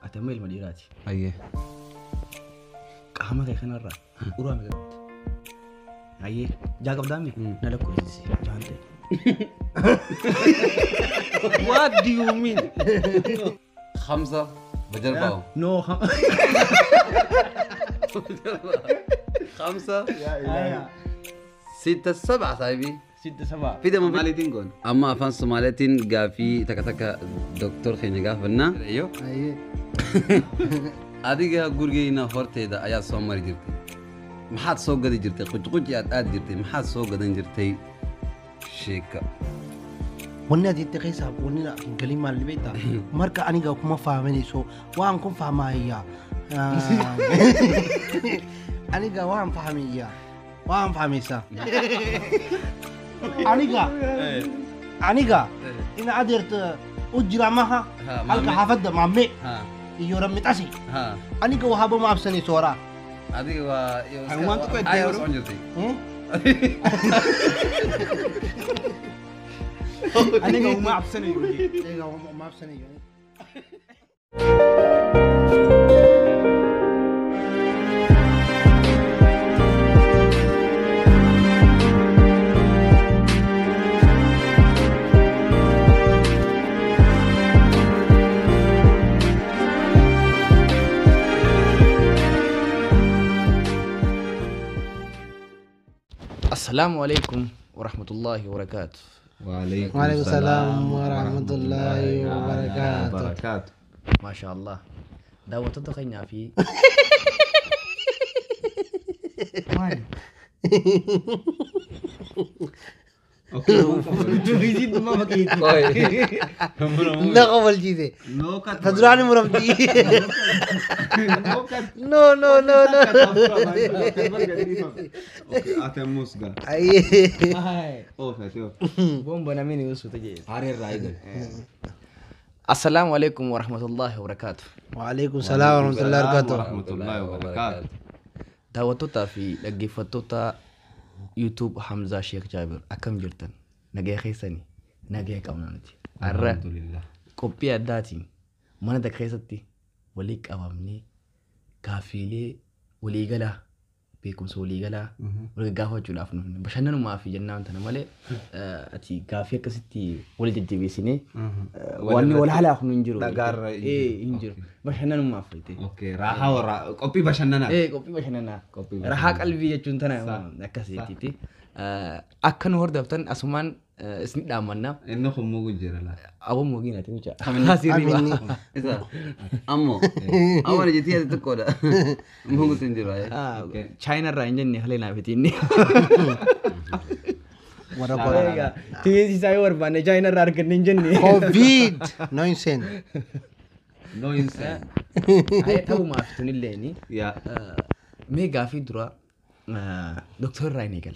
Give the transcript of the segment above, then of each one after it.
أتمي المديراتي أيه قامك خنا الرا ورامي قلت أيه جاك قدامي نلقى كويس جانتي What do you mean 5 بجربه no 5 6 7 صاحبي 6 7 في دم مالتين قول أما أفان سومالتين قافي تكتك دكتور خيني قافلنا أيوه هذه قرقينا فرتة دا أيا سومر جرتي محاد سوق دي جرتي قج ياد جرتي محاد سوق دي جرتي شيكا وني دي تقيسها وني لا كلمة اللي بيتا مركا أنا جاكم ما فاهمني سو وانكم فاهمها هي أنا جا وان فاهمي وان فاهمي سا أنا جا إن عدرت أجرا معها هلك حافظ مامي يورم متأسي أنا جا وهابو ما أبسني سورا هذه وا حيوان تقعد تيورو أنا جا وما أبسني ما أبسني السلام عليكم ورحمة الله وبركاته وعليكم السلام ورحمة الله وبركاته ما شاء الله دعوة تتخيني في يزيد ما بقيت لا قبل جيده تدراني مربي نو نو نو نو اوكي اتم موسغا اي اوف بومبا نامين يوسف تجي هاري رايدر السلام عليكم ورحمة الله وبركاته وعليكم السلام ورحمة الله وبركاته ورحمة الله وبركاته دعوتوتا في لقيفتوتا يوتيوب حمزة شيخ جابر أكم جرتن نجي خيسني نجي كونانتي الحمد لله كوبي أداتي ما ندك خيستي وليك أمامني كافيلي وليجلا بيكم سوليجلا ولقاه جلافن بشأننا ما في جنة أنتنا ماله أتي كافية كستي ولد الجبيسيني واني ولا حلا أخو ننجرو دقار إيه إنجرو بشأننا ما في تي اوكي راحة ورا كوبي بشننا إيه كوبي بشأننا راح قلبي يجونتنا نكسيتي تي أكن هورد أفتن أسمان اسمي دامنا إنه خمو جرا لا أبو موجينا تيجا خاسي ريبا إذا أمو أول جتي هذا تكودا مو تنجرا China رانجني هلنا بتيني ورا كورا تيجي سايور بانه China رارك نينجني كوفيد 19 نو إنسان هاي تابو ما فتوني ليني يا ميجا في درا دكتور راينيكل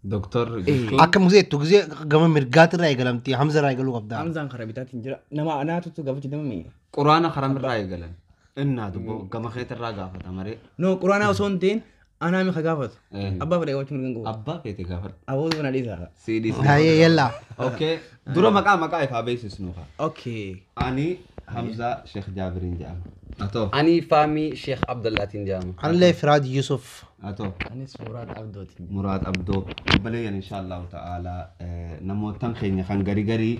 دكتور أكم مزيد تجزي قام مرقات الرأي قلمتي حمزة الرأي قالوا قبضان أمزان خرابيتات تنجرا نما أنا تتو قبض دمي قرآن خرام الرأي قلن إنها دبو كما خيت الرأي تمري نو قرآن وصونتين أنا مي خجافت أبا فريق وجه مرجعو أبا كيت كافر أبو بنا ليزا سيدي هاي يلا اوكي درو مكا فابيس سنوها أوكي اني حمزة شيخ جابرين جام اتو أني فامي شيخ عبد الله تنجام أنا اللي فراد يوسف اتو أنا سورات عبدو تنجرا مراد عبدو بلي ان شاء الله تعالى نمو تنخين خان غري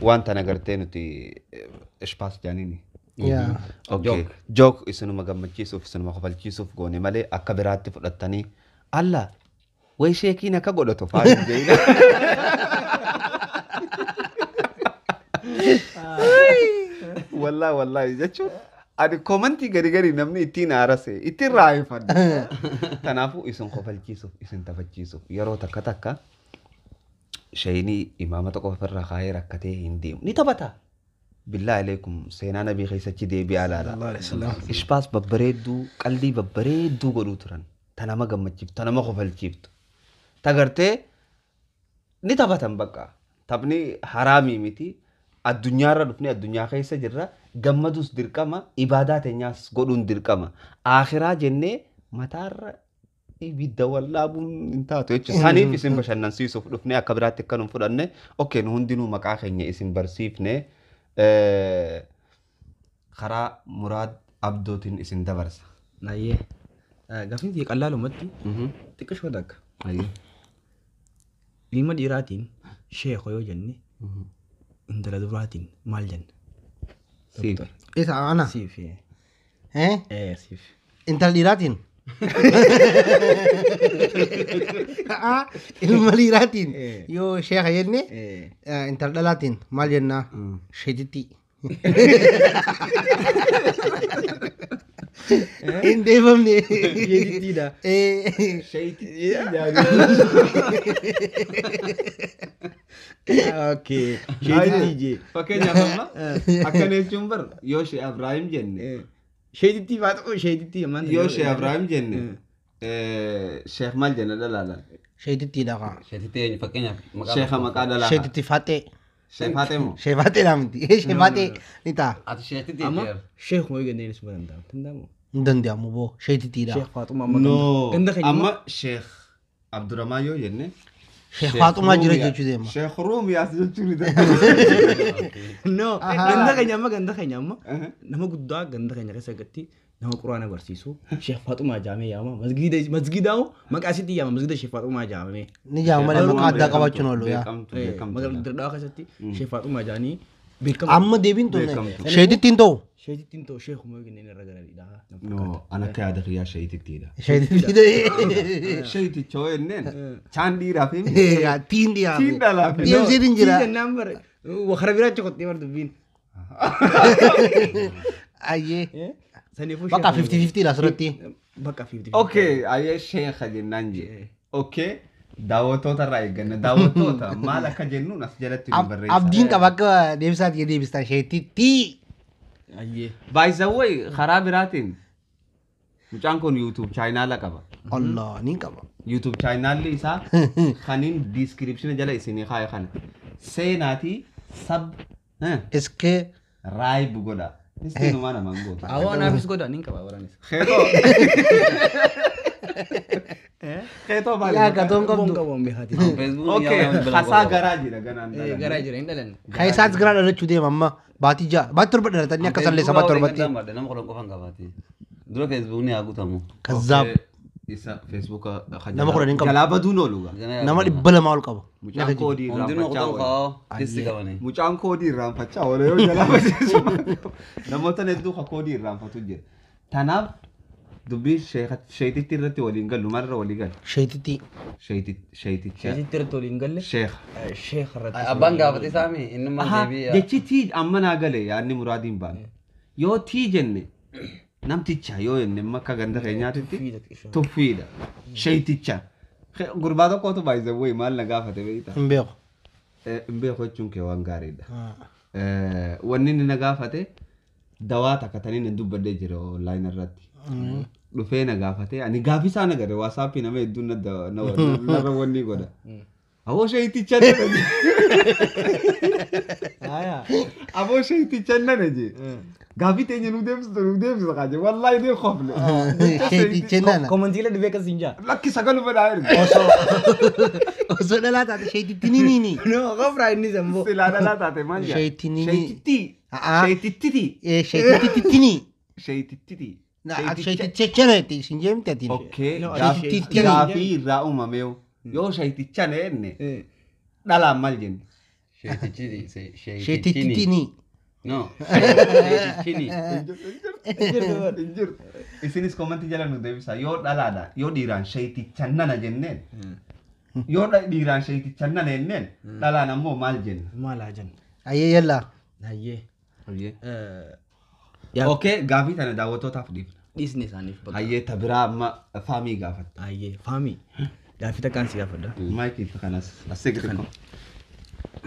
وانت نغرتين تي اشباس جانيني يا اوكي جوك اسنو مغمچيسوف اسنو مخفلچيسوف غوني مالي اكبرات فدتني الله وي شيكي نكا غودتو فاجي دينا والله جچو ادي كومنتي غري نمني تين ارسه اتين راي فد تنافو اسن خفلچيسوف اسن تفچيسوف يرو تكتك شيني امامته قفر خير ركته هندي ني تبتا بالله عليكم سينا نبي خيسچي دي بي على الله عليه السلام اشباس ببريدو قلبي ببريدو غدوترن تنما غمچيف تنما خفلچيف تغرتي ني تبتن بقى تبني حرامي متي الدنيا ردفني الدنيا خيسة جرا جمدوس دركما عبادات الناس قدون دركما آخرة جنة متار يبيد والله بون انتهت يتش ثاني في اسم بشر ننسيسوف دفني أكبرات كانوا فرنة أوكي نهندينو مكاخيني اسم برسيفني karaa Muraad Abdootiin isin dabarsa. Nayyee. Gaaffiin kiyya qallaalumatti xiqqashoo takka. Ilma dhiiraatiin sheekoo yoo jenne intala duraatiin maal jenna? Siif. Isa ana. Siif. Siif. Intal dhiiraatiin. Ilma dhiiraatiin yoo sheeka jenne intal dhalaatiin maal jennaa? Sheetitti. Hin deebamne. Sheetittiidha. Okay. Sheetittii jee. Fakkeenyaaf amma akkana jechuun bar yoo Shee Abrahaam jenne Sheetittii faatu sheetittii ammaan. yoo Shee Abrahaam jenne Sheekh maal jenna dhalaalaan? Sheetittiidha kaa. Sheetitti eenyu fakkeenyaaf Sheekha maqaa dhalaa. Sheetitti faatee. Sheefaatee moo? Sheefaatee dhaamti. Sheefaatee ni ta'a. ati sheetitti Amma eenyu sheekuma yoo jennee nisuma danda'amu. Danda'amu. Hin danda'amu boo sheetittiidha. Sheek Faaxumaa amma No. ganda keenya Amma Sheekh Abdurrahmaan yoo jenne Sheek Faaxumaa jira jechuu deema. Sheekh Ruumiyaas jechuun ni No, ganda keenya amma nama guddaa ganda keenya keessa gatti nama quraana barsiisu Sheek Faaxumaa jaamee yaama masgiidaamu maqaa isitti yaama masgiida Sheek Faaxumaa jaamee Ni jaamu malee maqaa addaa qabaachuun oolu yaa. magaalaa Dirdaa keessatti Sheek Faaxumaa jaanii beekamu. Amma deebiin tuunne sheetittiin ta'u. Sheetittiin ta'u sheekuma yoo jennee irra garadhiidha. No, ana akka yaada kiyyaa sheetittiidha. Sheetittii. Sheeticha yoo jenneen chaan dhiiraaf hin Tiin dhiyaa. tiin dhalaaf. Deemsiitiin jira. Jennaan bare wakara biraacha qottee bar dubbiin. Ayyee. Saniifuu Bakka 50-50 dha asirratti. Bakka 50. Okay, ayyee sheekha jennaan jee. Okay, daawwattoota irraa eegganna. Daawwattoota maal akka jennuun as jalatti nu barreessa. Abdiin qaba akka deebisaatti deebistaa sheetittii. Ayyee. By the way, karaa biraatiin mucaan kun YouTube chaayinaala qaba. Allah ni qaba. YouTube chaayinaalli isaa kaniin diiskiripshina jala isinii kaa'e kana. Seenaatii sab Iskee. raayib godha. Isti numaa namaan goota. Awwa anaafis godha niin qaba waraanis. Keetoo Yaa baay'ee. gatoon Boon qabdu. qabu beekaati. Facebook Okay, hasaa garaa jira ganaan dhalan. Garaa jira hin dhalan. Kaayisaas garaa dhalachuu deema amma baatii ja'a. Baatii torba dhalatanii akka sallee saba torbatti. nama kudhan qofan qabaate dura Facebook ni haa guutamu Kazzaab. Isa Facebook Nama kudhan hin qabu. jalaa baduun oolu gaa. Nama 200 ol qaba. Mucaan koodii hundinuu irraanfachaa kutan oola. kaa'oo listi qabanii Mucaan koodii irraanfachaa oola yoo jalaa barsiisu. Namoota hedduu ka koodii irraanfatu jira. Tanaaf dubbii sheetitti irratti waliin galu marra walii galu. Sheetittii. Sheeticha. Sheetitti irratti waliin galle. Sheekha. Sheekh irratti. abbaan gaafate saami innummaan deebii Jechi tii amma naa gale yaadni muraadiin baane. Yoo tii jenne namticha yoo jenne akka ganda keenyaatitti tuffiidha. Sheeticha. Gurbaa tokkotu baay'ee maal na gaafate beektaa? Hin beeku. Hin beeku jechuun kee waan gaariidha. Wanni inni na gaafate dawaa takka taniin hin dubbadee jira online irratti. Dhufee na gaafate ani gaafii isaa na gade waasaappii nama hedduun narra wanni godha. Aboo sheeticha nana je. Aboo sheeticha nana je. Gaafii teenya nu deebisa kaje wallaahi ni khofne. Sheeticha nana. Komantiilee dhibee akkasii hin jaa. Lakki sagalu fedhaa erga. Osoo dhalaa taate sheetitti ni ni. No, qofraa inni samboo. Silaa dhalaa taate maal jaa? Sheetini. Sheetitti. Sheetittiti. Sheetitti ni. Sheetittiti. Sheeticha neeti isin jeemte ati. Okay. Sheetitti. Gaafii irraa uumameeyo. Yoo sheeticha neenne dhalaan maal jenne? Sheetitti ni. no sheetichini Injir. Isinis komantii jala nu deebisa. Yoo dhalaadha yoo dhiiraan sheeticha nana jenneen. Yoo dhiiraan sheeticha nana jenneen dhalaan ammoo maal jenna? Maal haa jennu? Ayyee yalla. Hayyee. Okay, gaafii tana daawwattootaaf dhiifna. Dhiisni isaaniif bakka. Hayyee ta biraa amma faamii gaafatta. Hayyee faamii. Gaafii takkaan si gaafadha. Maayikii kanas asii gadi.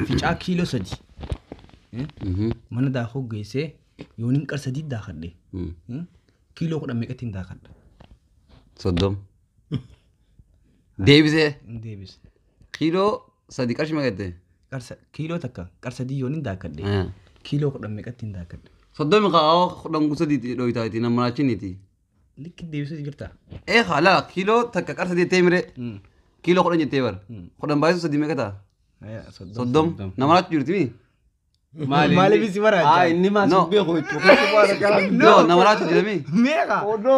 Ficaa kiiloo 3. Mana daakuu geessee yooniin qar 3 daakadhe. Kiiloo 10 meeqatti daakadha? 30 deebisee Deebis. kiiloo 3 qarshii meeqatte Kiiloo takka qar 3 yooniin daakadhe. Kiiloo 10 meeqatti daakadhe? 30 kaa'oo 10 gusadiiti dhoytaati nama achiniiti Likki deebisee jirta. hala kiiloo takka qar 3 jettee mire kiiloo 10 jettee bar 10 baay'isu 3 meeqa ta'a 30 nama achi jirti mi Maali bisi maraja. Inni ma No. sibbe ko ichu fara kara. No, namaraatu jedhame. Meeqa? Oh no.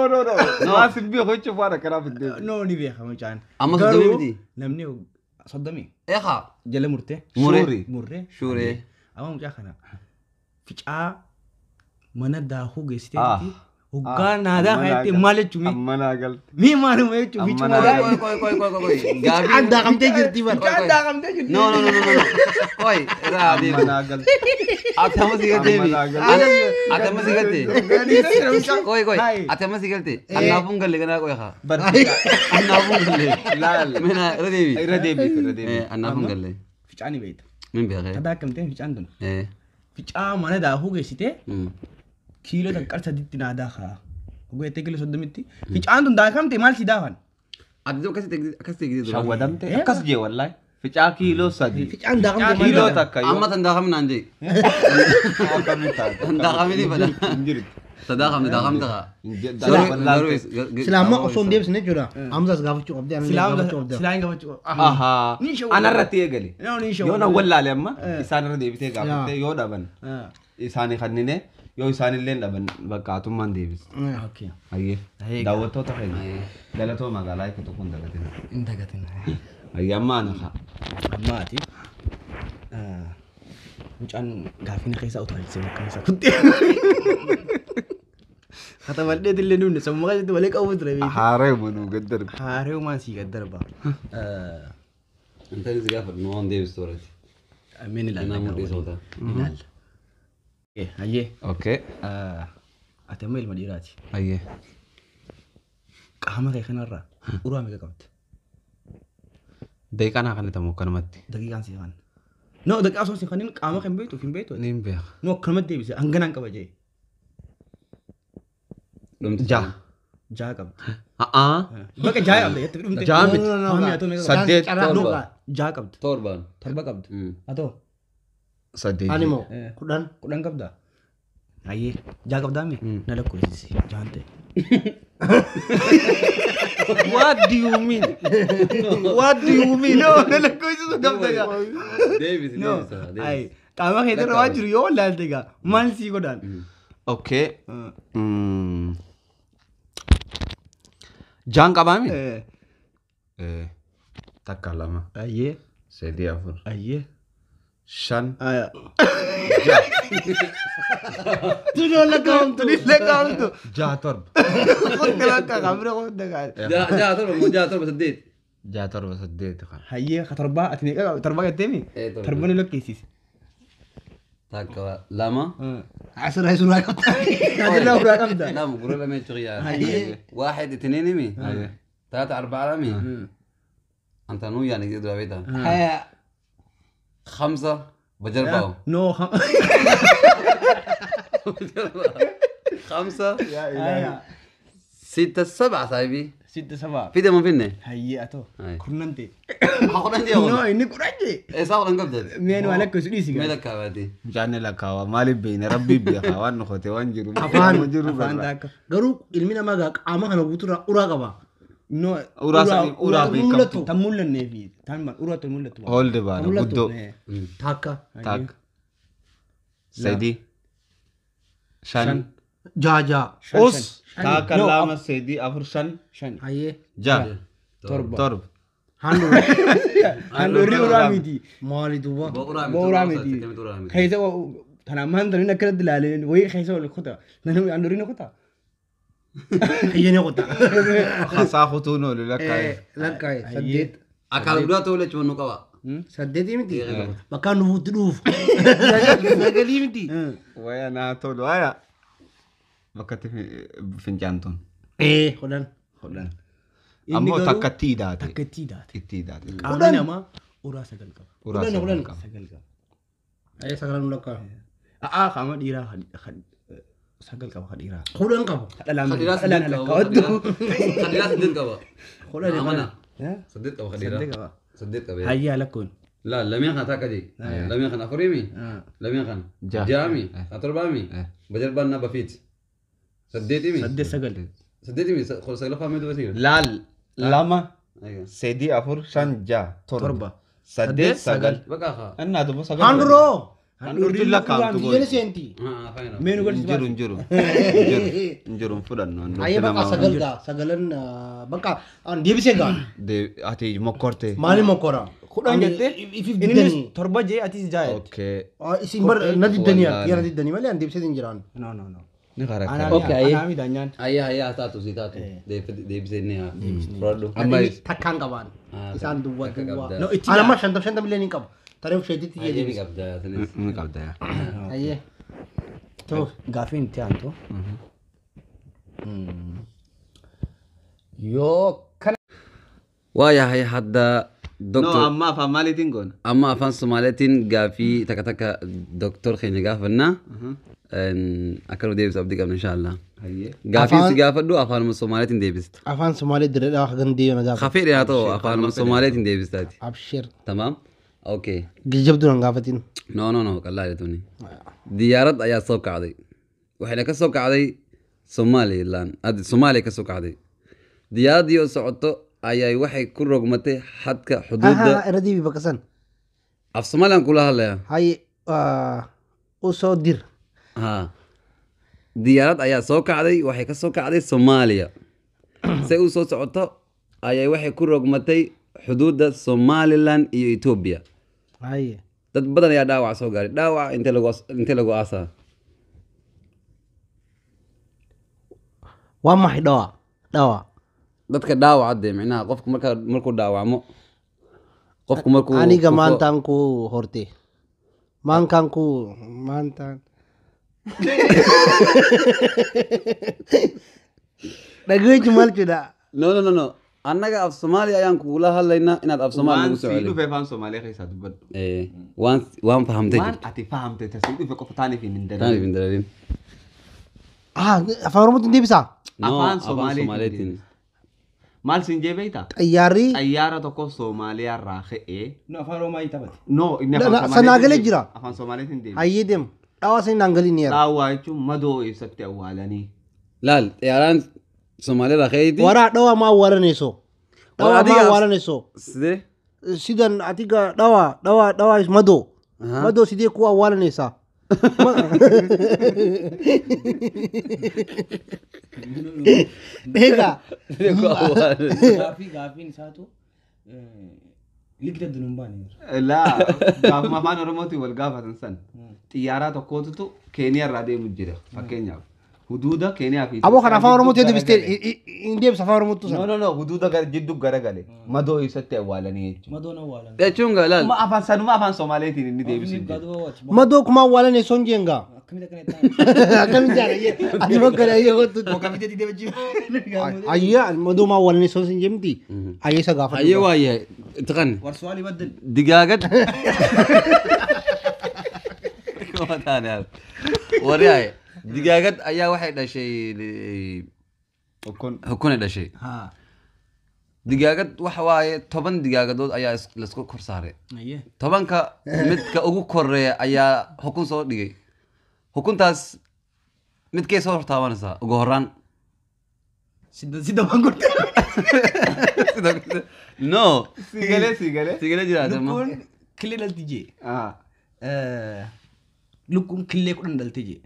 Ma sibbe ko ichu fara kara fidde. No ni beeka mucaan. Amma soddomii miti? Namni soddomii. Eeqa. Jala murtee. Muree. Shuuree. Amma mucaa kana. Ficaa mana daakuu geessiteeti. Hoggaa naadaa kanatti maal jechuun Ammana gal. mii maaluma jechuun ficuma Amma daa. Koi. Ficaan daakamtee jirti bara. Ficaan daakamtee jirti. No. Koi, irraa adeemu. Ammana gal. Ati amma si galteemi. Ati amma si galte. Koi. Hai. Ati amma si galte. Annaafuun galle ganaa koi haa. Barti. Annaafuun galle. Laal. Mena irra deebi. Irra deebi. Annaafuun galle. Ficaan ni beekta. Min beekee. Daakamtee ficaan tun. Eh. Ficaa mana daakuu geessitee kiiloo tanqar sadiitti naadaa kaa. Hoggaa jettee kiiloo soddomitti. Ficaan tun daakamte maal si daafan? Ati akkasitti eegdee dura. Shawwadamte akkas jee wallahi. Ficaa kiiloo sadi. Ficaan daakamte maal Kiiloo daafan? takka yoo. Amma tandaaqamni naan jee. Tandaaqamni fada. Tandaaqamni kaa. Silaamma osoo hin deebisne jechuudha. Amsaas gaafachuu qabdee. Silaan gaafachuu. Ahaa. Anarratti eegale. Ni Yoo na wallaale amma isaan irra deebitee gaafatte yoo dhaban isaanii kannine yoo isaanillee dhaban bakka atummaan deebis. Okay. Hayyee. Daawwattoota keenya galatoo magaalaa akka tokkoon dagatina. Hin dagatin. Hayyee amma ana kaa. Amma ati mucaan gaafina keessa utaalchisee bakka keessa kuttee. Kata bal'eet illee nuunne sammuu keessatti walii qabu ture. Haaree manuu gaddar. Haaree uumaan sii gaddarba. Intalli si gaafa nu waan deebistu warratti. Meen ilaalla. Nama mudhii soota. Ilaalla. Hayyee. Okay. Ati amma ilma dhiiraati. Hayyee. Qaama kee kanarraa uraa meeqa qabdi? Daqiiqaan haa kanatamu akkanumatti. Daqiiqaan sii kan. No daqiiqaa osoo sii kanin qaama kan beektu hin beektu. Niin beeka. No akkanumatti deebise hanganaan qaba jee. Jaha. Jaha qabdi. Haa. Bakka jaha qabdi jettee dhumte. Jaha miti. Maamii atoo meeqa qabdi? Saddeet. Jaha qabdi. Torbaan. Torba qabdi. Atoo. Saddeet. Animoo kudhan qabda. Hayyee jaha qabdaa mi? Na lakkoofsisi jahan ta'e. What do you mean? What do you mean? No na lakkoofsisu qabda gaa. Deebisi. Ayi qaama kee irra waan jiru yoo laalte gaa maal sii godhaan? Okay. Jaan qabaa mi? Takka lama. Hayyee. Sadii afur. Hayyee. Shan. Tunoo lakkaa'amtu. Lakkaa'amtu. Jaha torba. Qotta lakkaa qabira qotta gaa. Jaha torba saddeet. Jaha torba saddeet. Hayyee ka torbaa ati meeqa torbaa gattee mi? Torba ni lakkeessisi. Takka lama. Asirraa suuraa qabda. Asirraa suuraa qabda. Lama gurra lamee cuqiyaa. Hayyee. واحد اثنين مي ثلاثة أربعة مي أنت نو يعني كده دلوقتي خمسة بجربه No. خمسة ستة سبعة صاحبي Sitte sabaa. في ده ما فينا Hayyee atoo. Hayi. Kurnante. هاخد عندي No أول inni kudhanje. إيه صار عن قبضة Meen waa lakkoofsu dhiisi gaa. ملك كابتي Jaanni lakkaawa maaliif beekne rabbii beeka waan nukote waan jiru. Afaan jiru afaan barra. taakka. Garuu ilmi namaa gaa qaama kana guutuurraa uraa qaba. No Uraa sanii uraa beekamtu. Tan mul'annee fi tan uraa tan mul'atu. Hoolde baana guddoo. Taakka. Takka. Sadii. Shan. Jaha. Us. Takka lama sadii afur shan. Shan. Hayyee. Jaha. Torba. Torba. Handurri uraa miti. Maali duuba. Booraa miti. كم Keessa tanaan maan tani akkanatti ilaalee wayii keessa wal kutaa. Namni handurri na kutaa. Hayyee ni kutaa. Hasaa kutuun oolu lakkaa'e. Lakkaa'e saddeet. أكل بدأت ولا شو نقبة Saddeetii miti. Bakka nufuutti dhuuf. Sagalii miti. Waya naa tolu waya. Bakkatti fincaantuun. Kudhan. Kudhan. Ammoo takka itti hidhaate. Takka itti hidhaate. Itti hidhaate. Qaamni namaa uraa sagal qaba. Uraa sagal qaba. Sagal qaba. Ayyee sagalan lakkaa. Qaama dhiiraa sagal qaba ka dhiiraa. Kudhan qaba. Dhalaan lakkaa'attu. خديرات صدق قبة Kudhan أمانة qaba. صدق قبة Saddeet خديرات qaba. صدق قبة Hayyaa lakkoon. لا لم يخن تاكدي لم يخن أفريمي لم يخن جامي أتربامي بجربنا بفيت سديتي مي Saddeet sagal. سديتي مي خلاص سيلو فامي دو بسير Laal lama أيوة sadii afur shan jaha Torba. saddeet sagal. بقى خا Annaa duba sagal. Handuroo. Handhuurri lakkaa'amtu Biyya seenti. Menu gal Injiru fudhannu. Ayyee bakka sagal gaa sagalan bakka deebisee gaa. Ati mokkorte. Maali mokkora? Kudhan jettee Ifif innis diddanii. torba jee atis jaayet. Okay. Isin bar na diddanii yaa na diddanii malee an deebisee hin jiraan. No. Ni karakter. Okay, aye. Anaami daanyaan. Ayyaa taatu si taatu. Deebisee ni haa. Fudhadhu. Takkaan qabaan. Isaan duwwaa Takka duwwaa. qabda. No itti Ana ma 50 miliyoonin qabu. Taree usheetitti Ayyee ni deebise. qabda. Sinis. Ni qabda. Ayyee. to gaafiin itti aantu. Yoo kana. Waayahay hadda No, Dr. amma afaan maaliitiin goona? Amma afaan Somaaliitiin gaafii takka Dr. keenya gaafannaa. Akkanu deebisa abdii qabna inshallah. Gaafii si gaafadhu afaanuma Somaaliitiin deebista. Afaan Somaalee direedhaa akka gandee na gaafa. Kafee dhiyaa ta'u afaanuma Somaaliitiin deebistaati. Abshir. Tamam? Okay. Giljabdu nan gaafatin. No, qallaa jetuni. Diyaarad ayaa soo kacday. Waxayna ka soo kacday Somaliland. Soomaaliya ka soo kacday. Diyaaradii oo socoto ayay waxay ku rogmatay xadka xuduudda. Eradiibi bakasan. Af Somaliland kula hadlaya. Hay u soo dir. Diyaarad ayaa soo kacday waxay ka soo kacday Soomaaliya. Say u soo socoto ayay waxay ku rogmatay xuduudda Somaliland iyo Ethiopia. Hay. Dad badan ayaa dhaawac soo gaaray. Dhaawac intee lagu aasaa. Waa maxay dhaawac? Dadka dhaawacade micnaha qofku markuu dhaawacmo qofku markuu aniga maantaan ku horte. Maantaan. Dhageeji maal jedha? No. Annaga af Soomaali ayaan kugula hadlaynaa inaad af Soomaali Waan ugu sii socdo. dhufee afaan Soomaaliyaa keessaa dubbadhu. Waan fahamtay Waan jirta. ati fahamte tasii dhufe qofa taaniif hin Taaniif dalin. hin dalaliin. Afaan Oromootiin deebisaa? No, Afaan afaan Somaaliitiin. Somaaliitiin. Maal siin jee beeyta? Xayyaarri. Xayyaara tokko Soomaaliyaa irraa ka'ee. No afaan Oromaa taphate. No, inni afaan Sanaa Somaaliitiin galee deema. jira. Afaan Somaaliitiin deema. Hayyee deemu. Dhaawaa sanii naan galii ni yaada. Dhaawaa jechuun madoo eessatti awwaalanii. Laal xiyyaaraan Soomaaliyaa irraa ka'eeti. Waraa dhawaa maa awwaalaneesoo? Dhawaa maa awwaalaneesoo? Sidee? Sidan atiga dhawaa is madoo. Madoo sidee kuwa awwaalaneesaa? Egaa. Gaafiin isaatu liqita dunumbaan. Laa, gaafuma afaan Oromootiin wal gaafatan san. Xiyyaaraa tokkootu Keeniyaa irraa deemu jira fakkeenyaaf. Huduuda Keeniyaa fi. Aboo kan afaan Oromootiin deebistee hin deebisa afaan Oromootu sana. No, huduuda jidduu garagale. Madoo eessatti awwaalanii jechuudha. Madoon awwaalan. Jechuun gaa laal. Sanuma afaan Somaaliitiin inni deebisu jira. Madoo kuma awwaalaneesoo hin jeengaa. Akkamitti jaalayee? Ati bakka dhayyee kottu. Akkamitti deebichi. Ayyaa madoo maa awwaalaneesoo hin jeemti. Ayyee isa gaafa. Ayyee waayee itti Warsuwaalii baddal. Digaagad. Kuma taane haal. Warri haye. Digaagad ayaa waxay dhashay hukun dhashay. Digaagad waxa waaye 10 digaagadood ayaa la isku kor saaray. Ayyee. 10ka midka ugu koreeya ayaa hukun soo dhigay. Hukuntaas midkee soo hortaabanaysaa ugu horaan. Sida bangurte. No. Sigale. Sigale jiraate ma. Lukkuun killee dhalti jee. Lukkuun killee kudhan dhalte jee.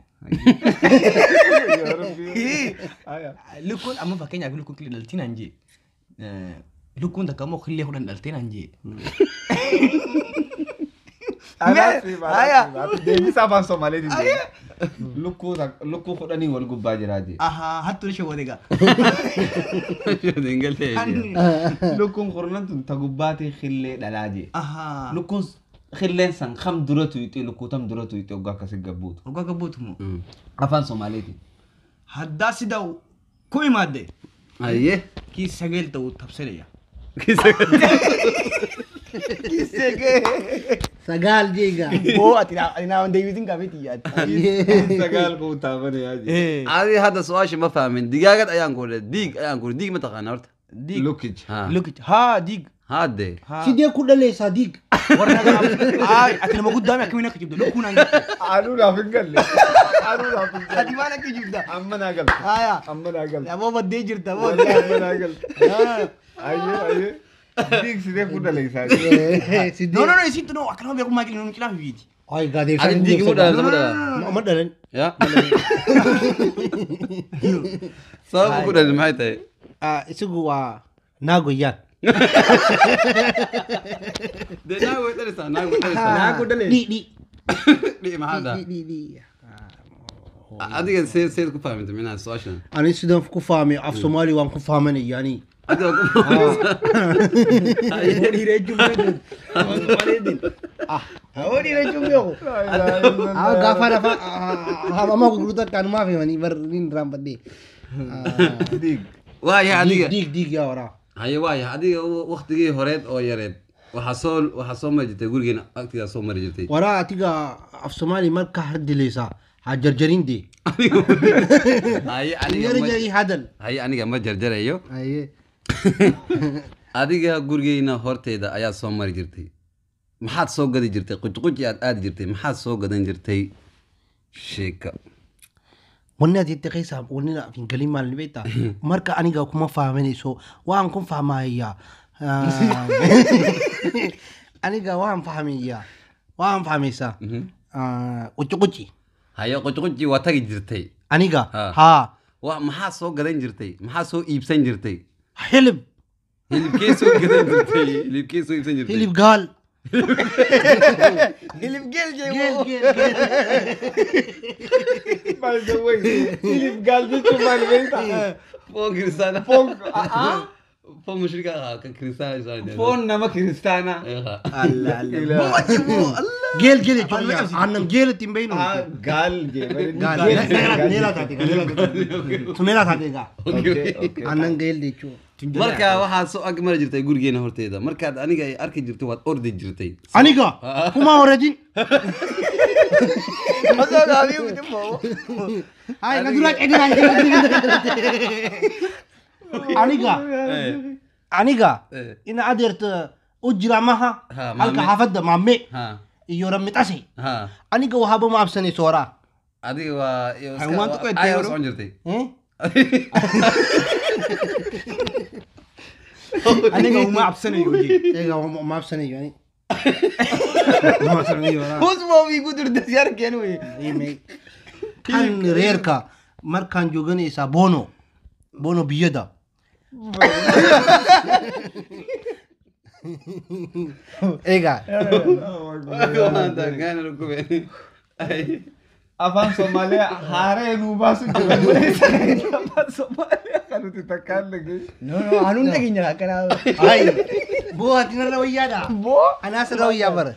Lukkuun amma fakkeenyaaf lukkuun killee dhaltii naan jee. Lukkuun takka immoo killee kudhan dhaltee naan jee. Deebisa afaan Somaaliitiin deema. Lukkuu fudhanii wal gubbaa jiraa jee. Hattuu ishee wade gaa. Lukkuun kurnan tun ta gubbaatee khillee dhalaa jee. Lukkuun khilleen san kam dura tuyxee lukkuu tam dura tuyxee oggaa akkasii gabbuutu. Ogaa gabbuutu moo. Afaan Somaaliitiin. Haddaa sida ku imaadde. Ayyee. Kii sageel ta'uu tabsadeya. Sagaal jeegaa. Oo ati naa deebisin gaafeeti yaadde. Sagaal kuu taafane yaa jee. Adi hadda su'aashi ma fahmin. Digaagad ayaan kudhe. Diig ma taqaana horta. Diig. Lukkich. Look haa diig. Haadde. Sidee ku dhaleessaa diig. Warra nagaa ati nama guddaa akkamiin akka jibda lukkuun aan jibda. Aduudhaaf hin galle. Aduudhaaf hin galle. Ati maal akka jibda. Amma naa galte. Haaya. Amma naa galte. Aboo baddee jirta boo. Amma naa galte. Ayyee. Diig sidee ku dhaleessaa jee. No isin tunoo akkanuma beekummaa qilii nuun qilaa fiiti. Ay gaadee Adi diigi mu dhala sama dhala. Ma dhalan. Ya. Sabab ku dhala maxay tahay? Isagu waa naagoyaan. Dee naago dhalisa naago dhalisa. Di. Dhii maxaa daa? Di. Adiga seed ku fahmintay minaha su'aashan. Ani sidaan ku fahmay af Soomaali waan ku fahmanay yani. Adiga ku Hawadi na chumyo ko. Gafa na fa. Mama ko gurutan kan ma fi mani bar nin rampat di. Waaya adiga. Dig ya wara. Haye waaya adiga waqtigii horeed oo yareed waxaa soo mari jirtay gurigeena agtigaa soo mari jirtay. Wara atiga af Soomaali marka hardileysa ha jarjarin di. Jarjari hadal. Haye aniga ma jarjarayo. Aye. Adiga gurigeena horteeda ayaa soo mari jirtay. maxaad soo gadi jirtay quji aad aadi jirtay maxaad soo gadan jirtay sheeka wanna jidda qaysa wanna fin kalima libeta marka aniga kuma fahmanayso waan ku fahmaya aniga waan fahmaysa quji hayo quji waa tagi jirtay aniga ha waa maxaad soo gadan jirtay maxaad soo iibsan jirtay hilib hilibkee soo gadan jirtay hilibkee soo iibsan jirtay hilib gaal hilib geel by the way hilib gaal bitu malventa fon kristana fon mushrika ka kristana isaan fon nama kristana Allah geel chuya annam geel timbayno gaal nela taatega annam geel decho marka waxaad soo ag mari jirtay gurigeena horteeda markaad aniga ay arki jirtay waad ordi jirtay aniga kuma oradin ay nadura cidina aniga ina adeerta u jira maha halka xaafadda maame iyo ramitasi aniga waxaba ma absanayso wara adiga waa hayawaanka ku eddeero soo jirtay aniga uma absanayo ma absanayo yani hoos ma igu dirta yarkeen wey kan reerka markaan jooganaysaa bono biyada ega afaan Soomaaliya haareenuu baasu jira afaan Soomaaliya kanuti takkaan lagay no anun naginya kana ay bo atina rawiyada bo anas rawiya bar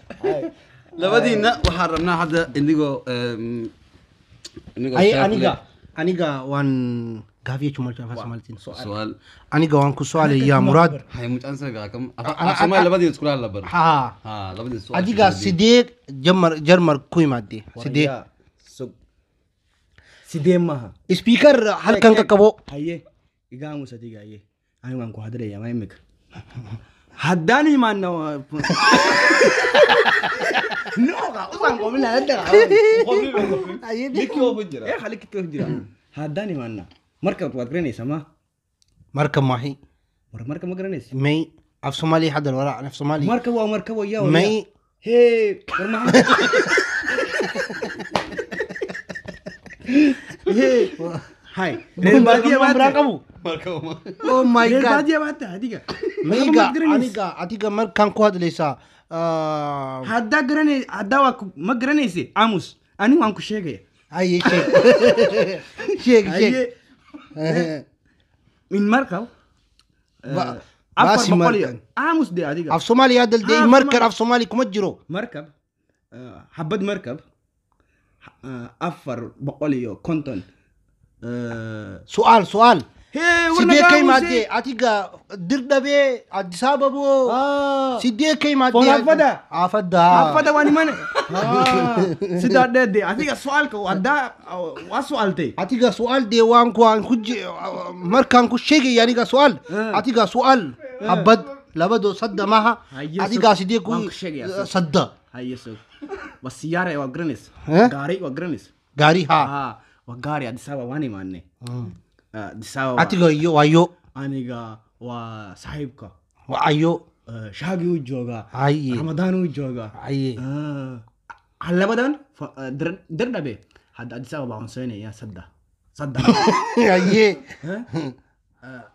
labadiina waxaan rabnaa hadda indigoo ay aniga waan gaafiye chumal Soomaalitin su'aal aniga waan ku su'aalay ya murad hay mutansaga kam Soomaali labadiina isku la bar ha labadiina su'aal adiga sidee jarmar ku imaade sidee maha speaker halkan ka qabo haye igaamu sadiga haye ani waan ku hadlaya ma imika haddaan imaano nooga usan qomina hadda haye dikio bujira haliki to jira haddaan imaano marka waad garanaysaa ma marka mahi marka ma garanaysaa may af Soomaali hadal wala af Soomaali marka waa yaa may hey Hai, badia berangkamu. Oh my god. Badia bata adiga. Mega adiga markan ku hadlaysa hadda garanay hadda waa ma garanaysi amus ani waan ku sheegay ay sheeg min markaw basi markan amus de adiga af Soomaali hadal de markan af Soomaali kuma jiro markab habad markab afar boqol iyo konton su'aal sidee kay maade atiga dirdabe Addis Ababa sidee kay maade afada wani man sida dede atiga su'aalka wada waa su'aaltay atiga su'aal de waan ku markaan ku sheegay aniga su'aal atiga su'aal habad labado sadda maha atiga sidee ku sadda hayeso wasiyare waa granis gaari ha wagari Addis Ababa wani manne Addis Ababa atiga iyo wayo aniga waa saaxiibka waa ayo shaagi u jooga ay Ramadan u jooga ay هلا بدن درنا به حد أديس أبابا عنصيني يا صدق ayyee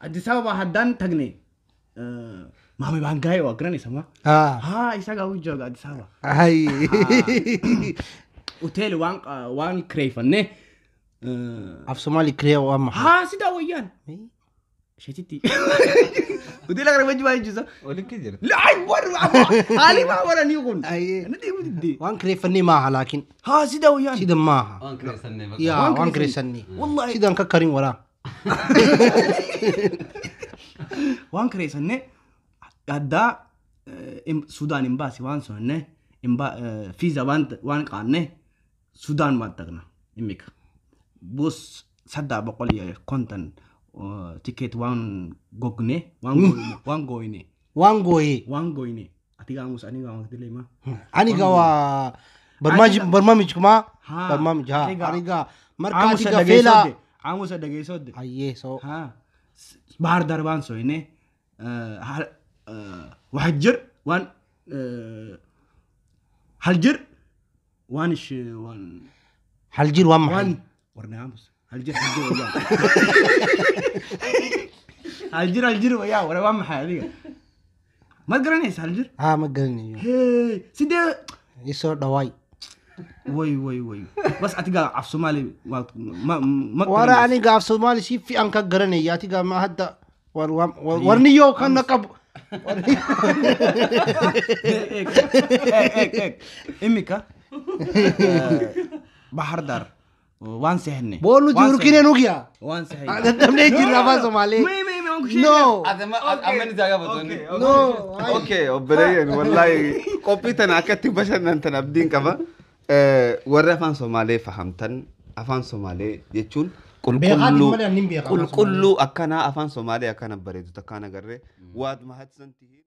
أديس أبابا حدان تغني ما مي بانجاي وأقرني سما haa ها إيش أقول جوج أديس أبابا hay أوتيل وان كريفني af Somali kiree waa maxay ها سيدا ويان شتيتي ودي لك ربع جواي جزء ولين كجرت لا عبر هالي ما ورا نيقول ayyee أنا دي ودي waan kireeffannee maaha laakiin ها سيدا ويان sidan maaha وان كريسني بقى yaa waan kireessannee والله sidan ka karin waraa وان كريسني هدا سودان إمباسي وان سونة فيزا وان قانة سودان ما تغنى إمك بوس صدق بقول يا كونتن تيكت وان غوغني وان غويني waan gooyee وان غويني أتيجا عموس أني قام أقول ما aniga waa barnaamijkumaa ها barnaamij haa Aniga. aniga marka عموس adiga دقيقة feela صد عموس دقيقة صد ayyee so ها بحر دربان سوينه وحجر وان هلجر وانش وان haljir waa maxay وان ورنا عموس هلجر ويا هلجر ويا ورا وان محل ما تقرنيس هلجر haa ma garanayo هي سيدي isoo dhawaay وي بس أتقال عف سومالي ما wara aniga af Soomaali si fiican ka garanaya atiga ma hadda warniyo kan naqab هيك إمك بحر دار وان سهني boolu jurkine nugiya وان سهني dadamne jirra af Soomaali ما no أمني جاga بتوني no اوكي obboleeyyan wallahi qophiitan akkatti bashannantan abdiin qaba warri afaan somaalee fahamtan afaan somaalee jechuun beekaatiin malee ani hin beeku afaan qulqulluu akkanaa afaan somaalee akkana bareedu takkaan agarree waad mahadsantihi